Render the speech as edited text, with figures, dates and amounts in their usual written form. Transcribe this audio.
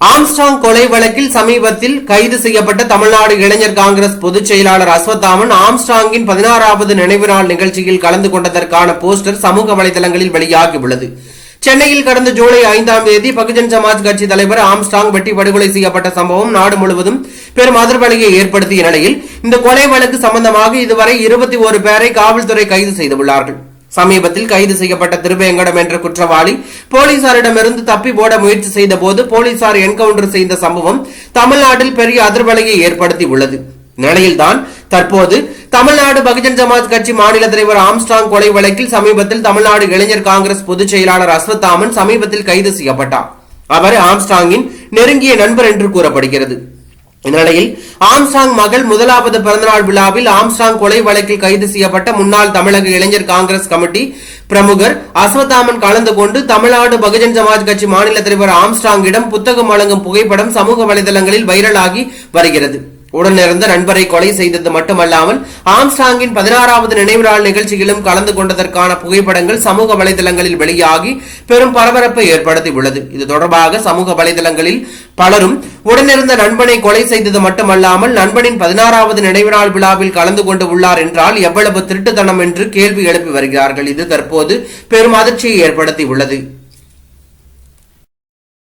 Armstrong கொலை வழக்கில் சமீபத்தில் கைது செய்யப்பட்ட தமிழ்நாடு இளைஞர் காங்கிரஸ் பொதுச் செயலாளர் அஸ்வத்தாமன் ஆம்ஸ்ட்ராங்கின் 16வது நினைவு நாள் நிகழ்ச்சியில் கலந்து கொண்டதற்கான போஸ்டர் சமூக வலைதளங்களில் வெளியாகியுள்ளது. சென்னையில் கடந்த ஜூலை 5ஆம் தேதி பகுஜன் சமாஜ் கட்சி தலைவர் ஆம்ஸ்ட்ராங் வெட்டி படுகொலை செய்யப்பட்ட சம்பவம் நாடு முழுவதும் பெரும் அதிர்வலையை ஏற்படுத்திய நிலையில் இந்த கொலை வழக்கு சம்பந்தமாக இதுவரை 21 பேரை காவல்துறை கைது செய்துள்ளார்கள். சமீபத்தில் கைது செய்யப்பட்ட திருவேங்கடம் என்ற குற்றவாளி போலீசாரிடமிருந்து தப்பி ஓட முயற்சி செய்த போது போலீசார் என்கவுண்டர் செய்த சம்பவம் தமிழ்நாட்டில் பெரிய அதிர்வலையை ஏற்படுத்தி உள்ளது. நிலையில்தான் தற்போது தமிழ்நாடு பகுஜன் சமாஜ் கட்சி மாநில தலைவர் ஆம்ஸ்ட்ராங் கொலை வழக்கில் சமீபத்தில் தமிழ்நாடு இளைஞர் காங்கிரஸ் பொதுச் செயலாளர் அஸ்வத்தாமன் சமீபத்தில் கைது செய்யப்பட்டார். அவர் ஆம்ஸ்ட்ராங்கின் நெருங்கிய நண்பர் என்று கூறப்படுகிறது. இந்நிலையில் ஆம்ஸ்ட்ராங் மகள் முதலாவது பிறந்தநாள் விழாவில் ஆம்ஸ்ட்ராங் கொலை வழக்கில் கைது செய்யப்பட்ட முன்னாள் தமிழக இளைஞர் காங்கிரஸ் கமிட்டி பிரமுகர் அஸ்வத்தாமன் கலந்து கொண்டு தமிழ்நாடு பகுஜன் சமாஜ் கட்சி மாநில தலைவர் ஆம்ஸ்ட்ராங்கிடம் புத்தகம் வழங்கும் புகைப்படம் சமூக வலைதளங்களில் வைரலாகி வருகிறது. உடனிருந்த நண்பரை கொலை செய்தது மட்டுமல்லாமல் ஆம்ஸ்ட்ராங்கின் 16வது நினைவு நாள் நிகழ்ச்சியிலும் கலந்து கொண்டதற்கான புகைப்படங்கள் சமூக வலைதளங்களில் வெளியாகி பெரும் பரபரப்பை ஏற்படுத்தியுள்ளது. இது தொடர்பாக சமூக வலைதளங்களில் பலரும் உடனிருந்த நண்பனை கொலை செய்தது மட்டுமல்லாமல் நண்பனின் 16வது நினைவு நாள் விழாவில் கலந்து கொண்டு உள்ளார் என்றால் எவ்வளவு திருட்டுத்தனம் என்று கேள்வி எழுப்பி வருகிறார்கள். இது தற்போது பெரும் அதிர்ச்சியை ஏற்படுத்தியுள்ளது.